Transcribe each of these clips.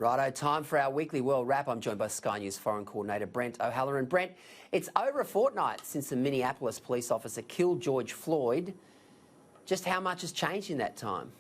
Righto, time for our weekly World Wrap. I'm joined by Sky News Foreign Coordinator Brent O'Halloran. Brent, it's over a fortnight since a Minneapolis police officer killed George Floyd. Just how much has changed in that time?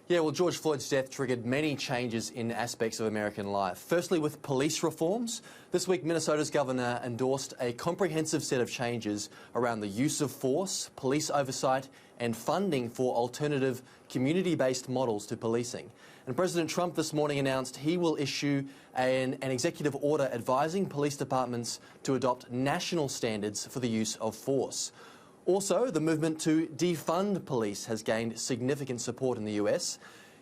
Yeah, well, George Floyd's death triggered many changes in aspects of American life. Firstly, with police reforms. This week, Minnesota's governor endorsed a comprehensive set of changes around the use of force, police oversight, and funding for alternative community-based models to policing. And President Trump this morning announced he will issue an executive order advising police departments to adopt national standards for the use of force. Also, the movement to defund police has gained significant support in the US.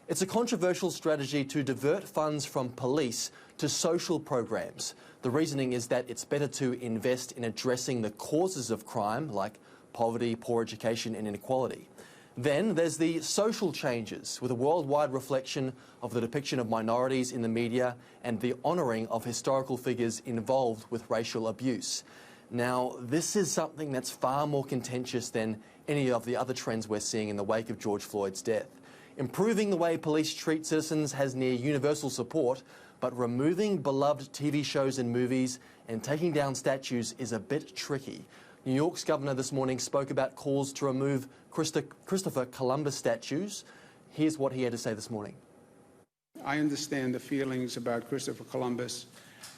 It's a controversial strategy to divert funds from police to social programs. The reasoning is that it's better to invest in addressing the causes of crime, like poverty, poor education and inequality. Then there's the social changes, with a worldwide reflection of the depiction of minorities in the media and the honouring of historical figures involved with racial abuse. Now, this is something that's far more contentious than any of the other trends we're seeing in the wake of George Floyd's death. Improving the way police treat citizens has near universal support, but removing beloved TV shows and movies and taking down statues is a bit tricky. New York's governor this morning spoke about calls to remove Christopher Columbus statues. Here's what he had to say this morning. I understand the feelings about Christopher Columbus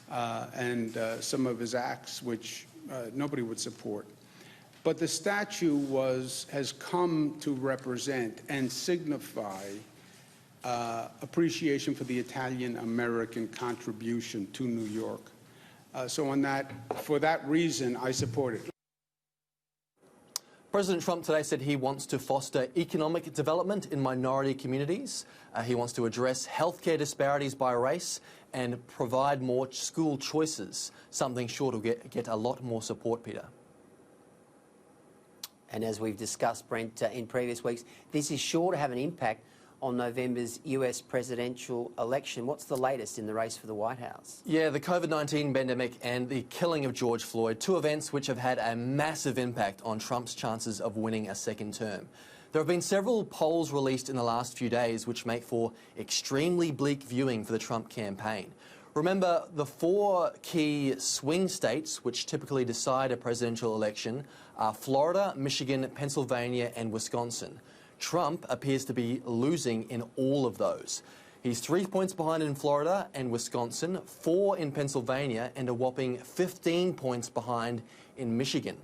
and some of his acts, which nobody would support. But the statue has come to represent and signify appreciation for the Italian-American contribution to New York. For that reason, I support it. President Trump today said he wants to foster economic development in minority communities. He wants to address healthcare disparities by race and provide more school choices, something sure to get a lot more support, Peter. And as we've discussed, Brent, in previous weeks, this is sure to have an impact on November's US presidential election. What's the latest in the race for the White House? Yeah, the COVID-19 pandemic and the killing of George Floyd, two events which have had a massive impact on Trump's chances of winning a second term. There have been several polls released in the last few days which make for extremely bleak viewing for the Trump campaign. Remember, the four key swing states which typically decide a presidential election are Florida, Michigan, Pennsylvania and Wisconsin. Trump appears to be losing in all of those. He's 3 points behind in Florida and Wisconsin, 4 in Pennsylvania, and a whopping 15 points behind in Michigan.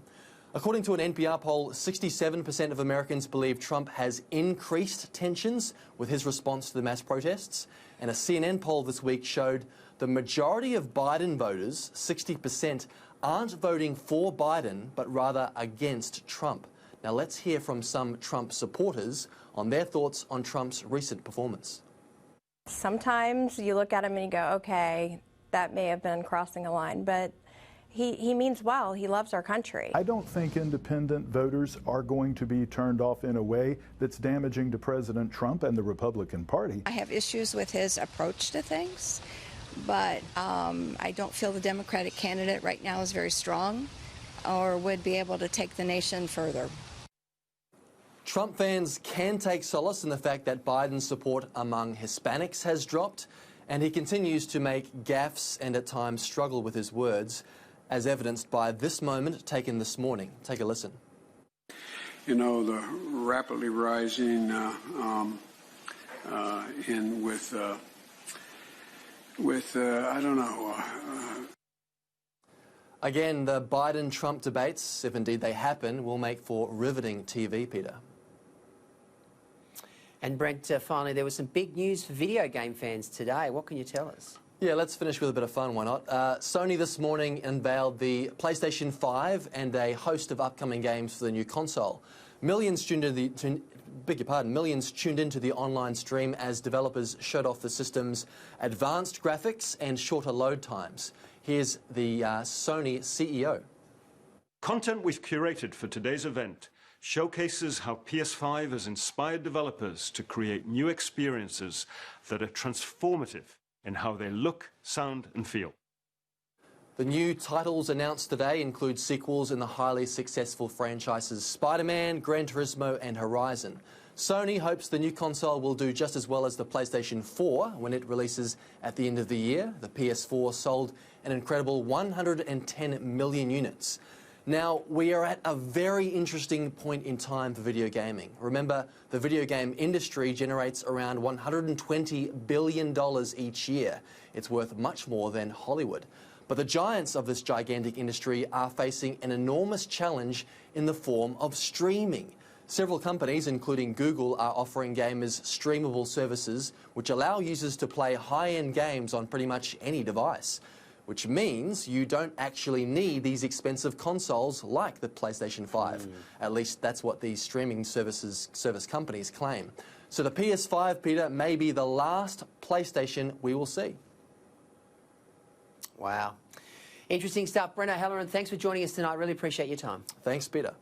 According to an NPR poll, 67% of Americans believe Trump has increased tensions with his response to the mass protests. And a CNN poll this week showed the majority of Biden voters, 60%, aren't voting for Biden, but rather against Trump. Now let's hear from some Trump supporters on their thoughts on Trump's recent performance. Sometimes you look at him and you go, okay, that may have been crossing a line, but he means well. He loves our country. I don't think independent voters are going to be turned off in a way that's damaging to President Trump and the Republican Party. I have issues with his approach to things, but I don't feel the Democratic candidate right now is very strong or would be able to take the nation further. Trump fans can take solace in the fact that Biden's support among Hispanics has dropped, and he continues to make gaffes and at times struggle with his words, as evidenced by this moment taken this morning. Take a listen. You know, the rapidly rising I don't know. Again, the Biden-Trump debates, if indeed they happen, will make for riveting TV, Peter. And Brent, finally, there was some big news for video game fans today. What can you tell us? Yeah, let's finish with a bit of fun, why not? Sony this morning unveiled the PlayStation 5 and a host of upcoming games for the new console. Millions tuned into the online stream as developers showed off the system's advanced graphics and shorter load times. Here's the Sony CEO. Content we've curated for today's event showcases how PS5 has inspired developers to create new experiences that are transformative in how they look, sound and feel. The new titles announced today include sequels in the highly successful franchises Spider-Man, Gran Turismo and Horizon. Sony hopes the new console will do just as well as the PlayStation 4 when it releases at the end of the year. The PS4 sold an incredible 110 million units. Now, we are at a very interesting point in time for video gaming. Remember, the video game industry generates around $120 billion each year. It's worth much more than Hollywood. But the giants of this gigantic industry are facing an enormous challenge in the form of streaming. Several companies, including Google, are offering gamers streamable services which allow users to play high-end games on pretty much any device, which means you don't actually need these expensive consoles like the PlayStation 5. At least that's what these streaming service companies claim. So the PS5, Peter, may be the last PlayStation we will see. Wow. Interesting stuff. Brent O'Halloran, thanks for joining us tonight. Really appreciate your time. Thanks, Peter.